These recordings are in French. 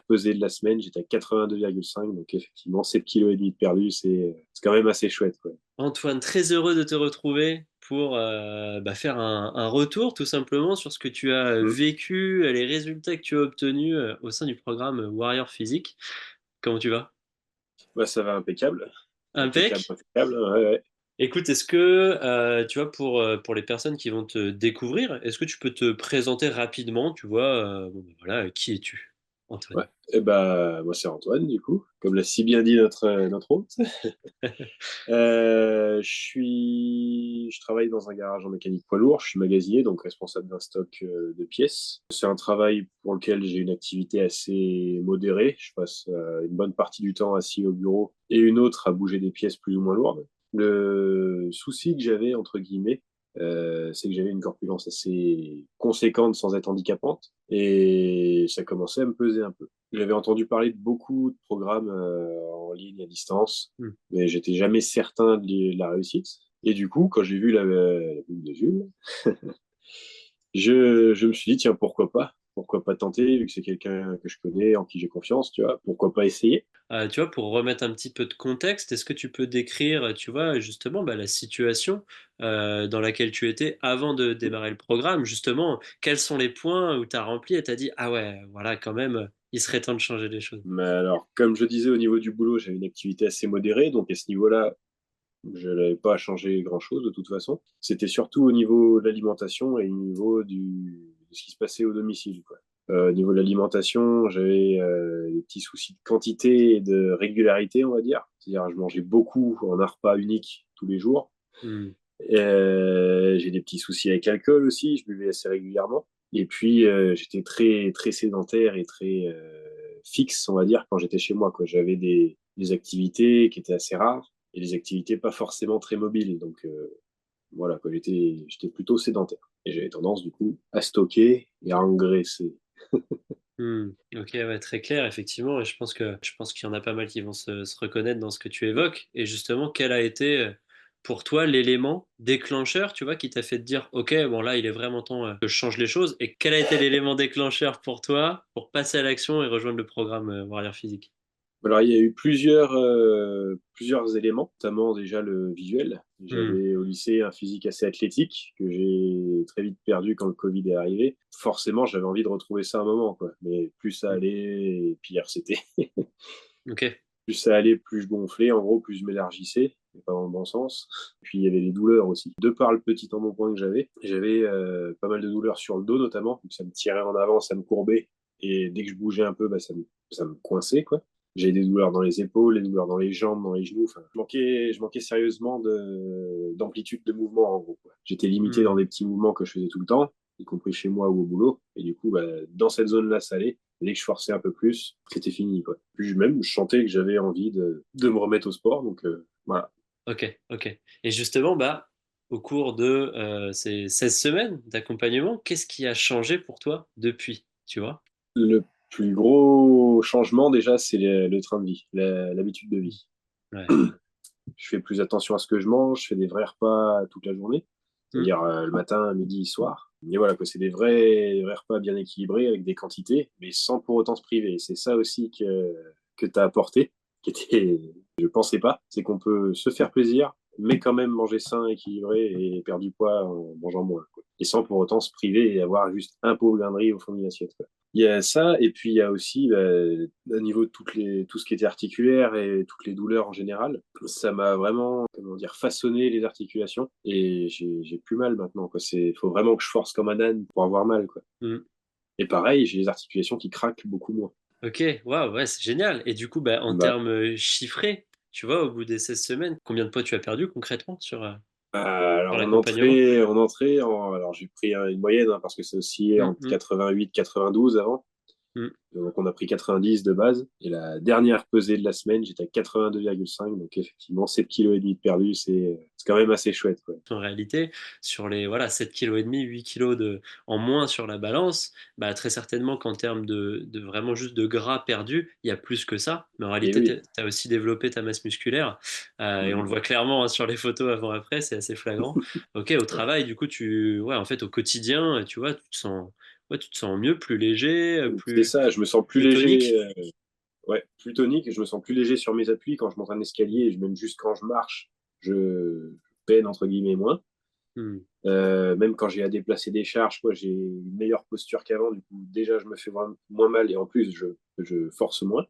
pesée de la semaine, j'étais à 82,5. Donc effectivement, 7 kilos et demi de perdu, c'est quand même assez chouette, quoi. Antoine, très heureux de te retrouver pour faire un retour tout simplement sur ce que tu as Mm. vécu, les résultats que tu as obtenus au sein du programme Warrior Physique. Comment tu vas? Bah, ça va impeccable. Impeccable, Impec. impeccable. Ouais, ouais. Écoute, est-ce que tu vois, pour les personnes qui vont te découvrir, est-ce que tu peux te présenter rapidement, tu vois, bon, ben voilà, qui es-tu, Antoine? Ouais. Et bah, moi, c'est Antoine, du coup, comme l'a si bien dit notre hôte. Je travaille dans un garage en mécanique poids lourd. Je suis magasinier, donc responsable d'un stock de pièces. C'est un travail pour lequel j'ai une activité assez modérée. Je passe une bonne partie du temps assis au bureau et une autre à bouger des pièces plus ou moins lourdes. Le souci que j'avais, entre guillemets, c'est que j'avais une corpulence assez conséquente sans être handicapante et ça commençait à me peser un peu. J'avais entendu parler de beaucoup de programmes en ligne à distance, Hmm. mais j'étais jamais certain de la réussite. Et du coup, quand j'ai vu la pub de Jules, je me suis dit, tiens, pourquoi pas? Pourquoi pas tenter, vu que c'est quelqu'un que je connais, en qui j'ai confiance, tu vois, pourquoi pas essayer? Tu vois, pour remettre un petit peu de contexte, est-ce que tu peux décrire, tu vois, justement, la situation, dans laquelle tu étais avant de démarrer le programme? Justement, quels sont les points où tu as rempli et tu as dit: «Ah ouais, voilà, quand même, il serait temps de changer les choses»? Mais alors, comme je disais, au niveau du boulot, j'avais une activité assez modérée, donc à ce niveau-là, je n'avais pas à changer grand-chose de toute façon. C'était surtout au niveau de l'alimentation et au niveau de ce qui se passait au domicile, quoi. Au niveau de l'alimentation, j'avais des petits soucis de quantité et de régularité, on va dire. C'est-à-dire, je mangeais beaucoup en un repas unique tous les jours. Mmh. J'ai des petits soucis avec l'alcool aussi, je buvais assez régulièrement. Et puis, j'étais très, très sédentaire et très fixe, on va dire, quand j'étais chez moi, quoi. J'avais des activités qui étaient assez rares et des activités pas forcément très mobiles. Donc, voilà, quoi, j'étais plutôt sédentaire. Et j'avais tendance, du coup, à stocker et à engraisser. Mmh. OK, ouais, très clair, effectivement et je pense qu'il y en a pas mal qui vont se reconnaître dans ce que tu évoques et justement, quel a été, pour toi, l'élément déclencheur, tu vois, qui t'a fait te dire: «OK, bon là, il est vraiment temps, que je change les choses» et quel a été l'élément déclencheur pour toi, pour passer à l'action et rejoindre le programme, Warrior Physique? Alors, il y a eu plusieurs éléments, notamment déjà le visuel. Mmh. J'avais au lycée un physique assez athlétique que j'ai très vite perdu quand le Covid est arrivé. Forcément, j'avais envie de retrouver ça un moment, quoi. Mais plus ça Mmh. allait, pire c'était. OK. Plus ça allait, plus je gonflais, en gros, plus je m'élargissais, mais pas dans le bon sens. Puis il y avait les douleurs aussi. De par le petit embonpoint que j'avais pas mal de douleurs sur le dos notamment, donc ça me tirait en avant, ça me courbait, et dès que je bougeais un peu, bah, ça me coinçait, quoi. J'avais des douleurs dans les épaules, des douleurs dans les jambes, dans les genoux. Enfin, je manquais sérieusement d'amplitude de mouvement, en gros, quoi. J'étais limité dans Mmh. des petits mouvements que je faisais tout le temps, y compris chez moi ou au boulot. Et du coup, bah, dans cette zone-là, ça allait. Et dès que je forçais un peu plus, c'était fini, quoi. Puis même, je sentais que j'avais envie de me remettre au sport, donc voilà. OK, OK et justement, au cours de, ces 16 semaines d'accompagnement, qu'est-ce qui a changé pour toi depuis, tu vois? Le plus gros changement, déjà, c'est le train de vie, l'habitude de Mmh. vie. Ouais. Je fais plus attention à ce que je mange, je fais des vrais repas toute la journée, Mmh. c'est-à-dire le matin, midi, soir. Et voilà, que c'est des vrais repas bien équilibrés avec des quantités, mais sans pour autant se priver. C'est ça aussi que tu as apporté, qui était, je pensais pas, c'est qu'on peut se faire plaisir, mais quand même manger sain, équilibré et perdre du poids en mangeant moins, quoi. Et sans pour autant se priver et avoir juste un pot de au fond d'une assiette, quoi. Il y a ça, et puis il y a aussi, au niveau de tout ce qui était articulaire et toutes les douleurs en général, ça m'a vraiment, comment dire, façonné les articulations et j'ai plus mal maintenant, quoi. Faut vraiment que je force comme un âne pour avoir mal, quoi. Mmh. Et pareil, j'ai les articulations qui craquent beaucoup moins. OK, waouh, ouais, c'est génial et du coup, en Bah, termes, chiffrés, tu vois, au bout des 16 semaines, combien de poids tu as perdu concrètement sur alors l'accompagnement? alors j'ai pris une moyenne, hein, parce que ça oscillait Mmh entre mh. 88, 92 avant. Mmh. Donc on a pris 90 de base. Et la dernière pesée de la semaine, j'étais à 82,5. Donc effectivement, 7 kilos et demi de perdu, c'est quand même assez chouette, quoi. En réalité, sur les, voilà, 7,5 kg, 8 kilos en moins sur la balance, très certainement qu'en termes de vraiment juste de gras perdu, il y a plus que ça. Mais en Et réalité, tu oui. as aussi développé ta masse musculaire, et on le Mhm. voit clairement, hein, sur les photos avant-après, c'est assez flagrant. OK, au travail, du coup, ouais, en fait, au quotidien, tu vois, tu te sens ouais, tu te sens mieux, plus léger, C'est ça, je me sens plus plus léger, tonique. ouais, plus tonique, et je me sens plus léger sur mes appuis quand je monte un escalier, et même juste quand je marche, je peine entre guillemets moins. Hmm, Même quand j'ai à déplacer des charges, quoi, j'ai une meilleure posture qu'avant. Du coup, déjà, je me fais vraiment moins mal et en plus, je force moins.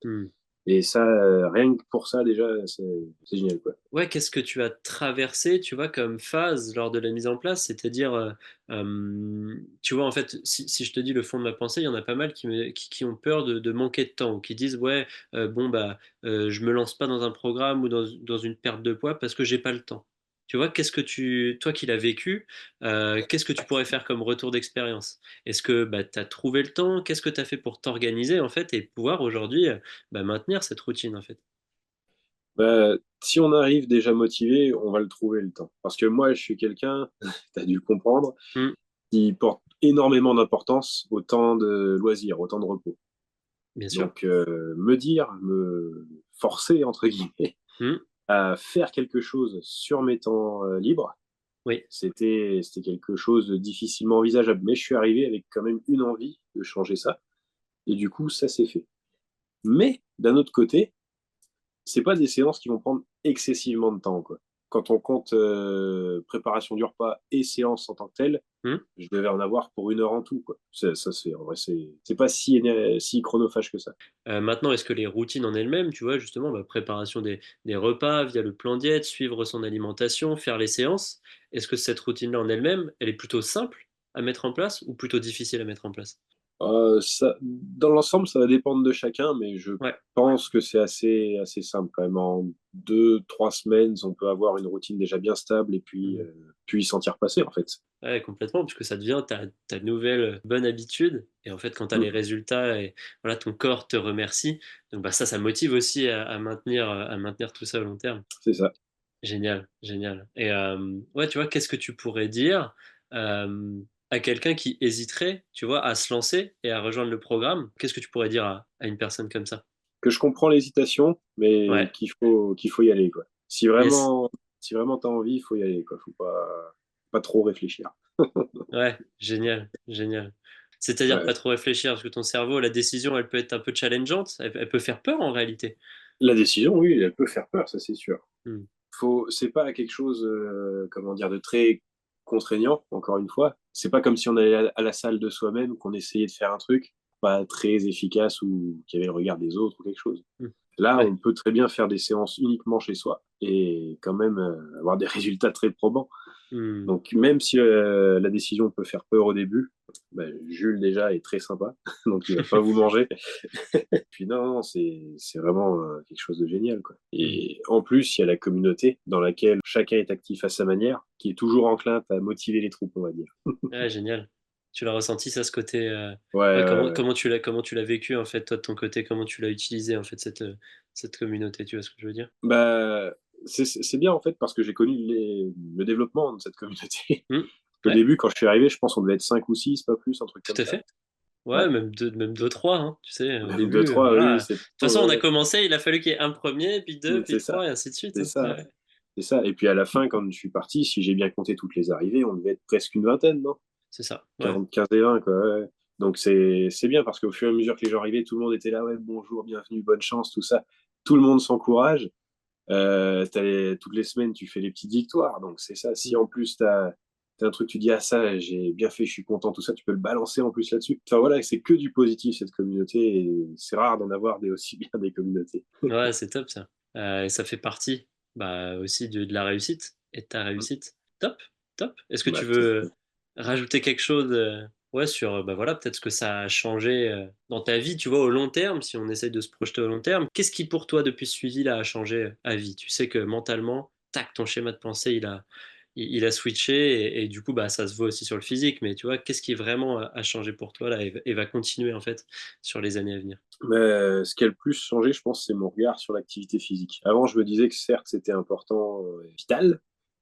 hmm. Et ça, rien que pour ça, déjà, c'est génial, quoi. Ouais, qu'est-ce que tu as traversé, tu vois, comme phase lors de la mise en place? C'est-à-dire, tu vois, en fait, si je te dis le fond de ma pensée, il y en a pas mal qui ont peur de manquer de temps ou qui disent: «Ouais, bon, bah, je me lance pas dans un programme ou dans une perte de poids parce que j'ai pas le temps». Tu vois, toi qui l'as vécu, qu'est-ce que tu pourrais faire comme retour d'expérience? Est-ce que, bah, tu as trouvé le temps? Qu'est-ce que tu as fait pour t'organiser, en fait, et pouvoir aujourd'hui, bah, maintenir cette routine, en fait? Bah, si on arrive déjà motivé, on va le trouver le temps. Parce que moi, je suis quelqu'un, tu as dû le comprendre, Mmh, qui porte énormément d'importance au temps de loisirs, au temps de repos. bien sûr. Donc, me forcer, entre guillemets, Mmh, à faire quelque chose sur mes temps libres, oui. c'était quelque chose de difficilement envisageable. Mais je suis arrivé avec quand même une envie de changer ça. Et du coup, ça s'est fait. Mais d'un autre côté, c'est pas des séances qui vont prendre excessivement de temps, quoi. Quand on compte préparation du repas et séance en tant que telle, Mmh. je devais en avoir pour 1 heure en tout, quoi. Ça se fait. En vrai, c'est pas si chronophage que ça. Maintenant, est-ce que les routines en elles-mêmes, tu vois, justement, bah, préparation des repas via le plan diète, suivre son alimentation, faire les séances, est-ce que cette routine-là en elle-même, elle est plutôt simple à mettre en place ou plutôt difficile à mettre en place? Dans l'ensemble, ça va dépendre de chacun, mais je Ouais. pense que c'est assez simple quand même. En 2, 3 semaines, on peut avoir une routine déjà bien stable et Mmh. puis s'en tirer passer, en fait. Ouais, complètement, puisque ça devient ta nouvelle bonne habitude et en fait, quand tu as les Mm, résultats et voilà, ton corps te remercie, donc bah, ça motive aussi à maintenir tout ça au long terme. c'est ça. Génial, génial et ouais, tu vois, qu'est-ce que tu pourrais dire, à quelqu'un qui hésiterait, tu vois, à se lancer et à rejoindre le programme? Qu'est-ce que tu pourrais dire à une personne comme ça? Que je comprends l'hésitation, mais Ouais, qu'il faut y aller, quoi. Si yes, vraiment, si vraiment t'as envie, il faut y aller, quoi. Faut pas trop réfléchir. ouais, génial, génial. C'est-à-dire Ouais. pas trop réfléchir parce que ton cerveau, la décision, elle peut être un peu challengeante, elle peut faire peur en réalité. La décision, oui, elle peut faire peur, ça c'est sûr. Mmh, C'est pas quelque chose, comment dire, de très contraignant, encore une fois. C'est pas comme si on allait à la salle de soi-même, qu'on essayait de faire un truc pas très efficace ou qui avait le regard des autres ou quelque chose. mmh, Là, ouais. on peut très bien faire des séances uniquement chez soi et quand même avoir des résultats très probants. Mmh. Donc, même si la décision peut faire peur au début, bah, Jules déjà est très sympa, donc il va pas vous manger. Puis non, non, c'est vraiment quelque chose de génial, quoi. Mmh. Et en plus, il y a la communauté dans laquelle chacun est actif à sa manière, qui est toujours enclin à motiver les troupes, on va dire. Ouais, génial. Tu l'as ressenti ça, ce côté, Ouais, ouais, ouais, ouais. comment tu l'as vécu, en fait, toi, de ton côté? Comment tu l'as utilisé, en fait, cette communauté, tu vois ce que je veux dire? Bah, c'est bien en fait parce que j'ai connu le développement de cette communauté. Mmh. Au Ouais, début, quand je suis arrivé, je pense qu'on devait être 5 ou 6, pas plus, un truc comme tout à ça. fait. Ouais, Ouais. même 2-3, hein, tu sais, au Même deux début, trois, oui, voilà. c'est De toute trop, façon, on a ouais. commencé, il a fallu qu'il y ait un premier, puis 2, puis C'est ça, 3, et ainsi de suite, c'est hein. ça, Ouais, c'est ça. Et puis à la fin, quand je suis parti, si j'ai bien compté toutes les arrivées, on devait être presque une vingtaine, non? c'est ça, ouais. 40, 15 et 20, quoi. Ouais. Donc c'est bien parce qu'au fur et à mesure que les gens arrivaient, tout le monde était là, ouais, bonjour, bienvenue, bonne chance, tout ça. Tout le monde s'encourage. Toutes les semaines, tu fais les petites victoires. Donc c'est ça. Si Mmh. en plus, t'as un truc, tu dis, ah ça, j'ai bien fait, je suis content, tout ça, tu peux le balancer en plus là-dessus. Enfin voilà, c'est que du positif, cette communauté. Et c'est rare d'en avoir des aussi bien des communautés. Ouais, c'est top ça. Et ça fait partie, bah, aussi de la réussite et de ta réussite. Top, top. Est-ce que Bah, tu veux, rajouter quelque chose, ouais, sur, bah, voilà, peut-être ce que ça a changé, dans ta vie, tu vois, au long terme, si on essaye de se projeter au long terme? Qu'est-ce qui pour toi, depuis ce suivi-là, a changé, à vie? Tu sais que mentalement, tac, ton schéma de pensée, il a switché et du coup, bah, ça se voit aussi sur le physique, mais tu vois, qu'est-ce qui vraiment a changé pour toi là et va continuer, en fait, sur les années à venir? mais ce qui a le plus changé, je pense, c'est mon regard sur l'activité physique. Avant, je me disais que certes, c'était important, vital,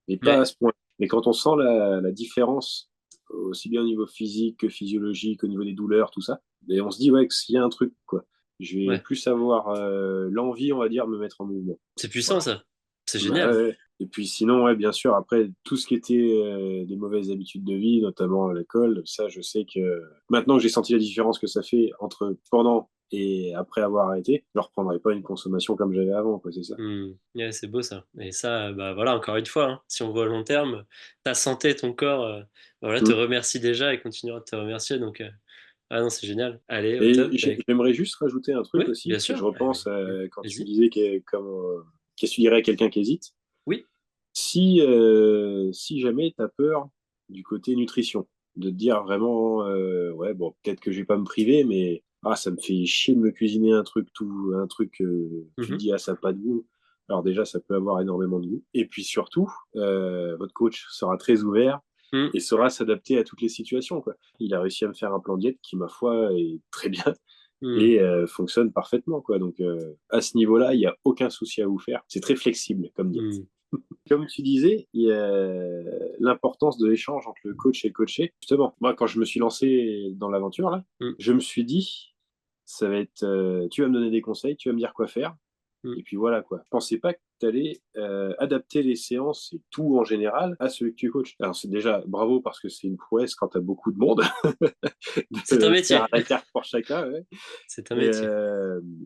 mais pas à Ouais. ce point. Mais quand on sent la différence, aussi bien au niveau physique que physiologique, au niveau des douleurs, tout ça, et on se dit, ouais, qu'il y a un truc, quoi. Je vais Ouais. plus avoir l'envie, on va dire, de me mettre en mouvement. C'est puissant Voilà. ça. C'est Bah, génial. ouais, ouais. Et puis sinon, ouais, bien sûr, après, tout ce qui était des mauvaises habitudes de vie, notamment à l'école, ça, je sais que maintenant que j'ai senti la différence que ça fait entre pendant et après avoir arrêté, je ne reprendrai pas une consommation comme j'avais avant, quoi, c'est ça. Ouais, c'est beau ça. Et ça, bah voilà, encore une fois, hein, si on voit à long terme, ta santé, ton corps, bah voilà, te Mm. remercie déjà et continuera de te remercier. Donc, ah non, c'est génial. Allez, au top. Et j'aimerais juste rajouter un truc Oui, bien aussi. Je sûr. repense à quand tu Vas-y. disais qu'est-ce que tu dirais à quelqu'un qui hésite. Oui. Si jamais tu as peur du côté nutrition, de te dire vraiment, ouais, bon, peut-être que je vais pas me priver, mais ça me fait chier de me cuisiner un truc, tu te Mhm. dis, ça n'a pas de goût. Alors déjà, ça peut avoir énormément de goût. Et puis surtout, votre coach sera très ouvert Mm. et saura s'adapter à toutes les situations, quoi. Il a réussi à me faire un plan de diète qui, ma foi, est très bien Mm. et fonctionne parfaitement, quoi. Donc, à ce niveau-là, il n'y a aucun souci à vous faire. C'est très flexible comme diète. Mm. Comme tu disais, il y a l'importance de l'échange entre le coach et le coaché. Justement, moi, quand je me suis lancé dans l'aventure, là, Mm. je me suis dit, ça va être, tu vas me donner des conseils, tu vas me dire quoi faire, Mm. et puis voilà quoi. Je pensais pas que tu allais adapter les séances et tout en général à celui que tu coaches. Alors c'est déjà bravo parce que c'est une prouesse quand tu as beaucoup de monde C'est un de faire métier. à la carte pour chacun. Ouais. C'est un Et, métier.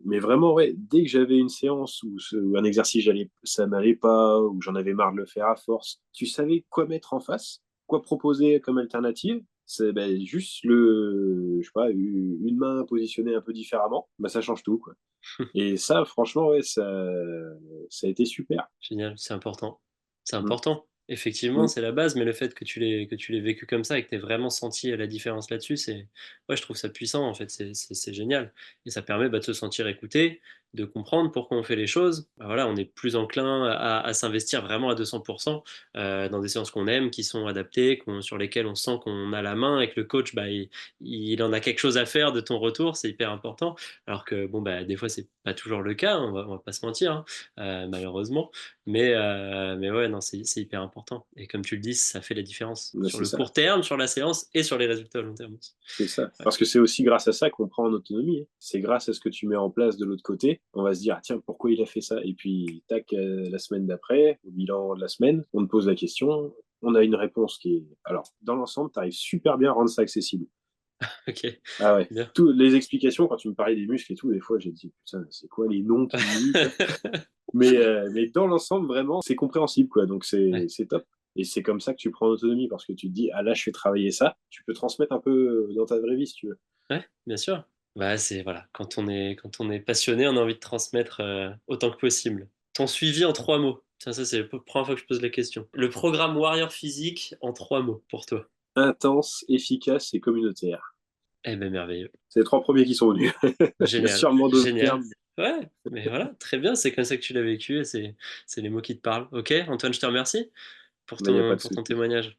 mais vraiment, ouais, dès que j'avais une séance ou un exercice, ça m'allait pas, ou j'en avais marre de le faire à force, tu savais quoi mettre en face, quoi proposer comme alternative. C'est ben, juste je sais pas, une main positionnée un peu différemment, bah, ça change tout, quoi. Et ça, franchement, ouais, ça a été super. Génial, c'est important. C'est Mm, important. Effectivement, mm. c'est la base, mais le fait que tu l'aies vécu comme ça et que tu aies vraiment senti la différence là-dessus, ouais, je trouve ça puissant, en fait, c'est génial. Et ça permet, bah, de se sentir écouté, de comprendre pourquoi on fait les choses. Bah, voilà, on est plus enclin à s'investir vraiment à 200 dans des séances qu'on aime, qui sont adaptées, sur lesquelles on sent qu'on a la main et que le coach, bah, il en a quelque chose à faire de ton retour, c'est hyper important. Alors que, bon, bah, des fois, c'est pas toujours le cas, hein, on va pas se mentir, hein, malheureusement. Mais ouais, non, c'est hyper important. Et comme tu le dis, ça fait la différence Ben, sur c'est le ça. court terme, sur la séance et sur les résultats à long terme aussi. C'est ça. Ouais. Parce que c'est aussi grâce à ça qu'on prend en autonomie, hein. C'est grâce à ce que tu mets en place de l'autre côté. On va se dire, ah, tiens, pourquoi il a fait ça? Et puis, tac, la semaine d'après, au bilan de la semaine, on te pose la question. On a une réponse qui est. Alors, dans l'ensemble, tu arrives super bien à rendre ça accessible. Ok, Ah ouais. bien. Toutes les explications, quand tu me parlais des muscles et tout, des fois, j'ai dit, putain, c'est quoi les noms qu'il me dit? Mais dans l'ensemble, vraiment, c'est compréhensible, quoi. Donc, Ouais, c'est top. Et c'est comme ça que tu prends en autonomie parce que tu te dis, ah là, je fais travailler ça. Tu peux transmettre un peu dans ta vraie vie si tu veux. ouais, bien sûr. Bah, voilà, quand on est passionné, on a envie de transmettre autant que possible. Ton suivi en 3 mots. Tiens, ça, c'est la première fois que je pose la question. Le programme Warrior Physique en 3 mots pour toi. Intense, efficace et communautaire. Eh ben, merveilleux. C'est les trois premiers qui sont venus. Il y a Génial, sûrement d'autres génial. termes. Ouais, mais voilà, très bien, c'est comme ça que tu l'as vécu et c'est les mots qui te parlent. Ok, Antoine, je te remercie Mais il n'y a pas de pour ton souci. témoignage.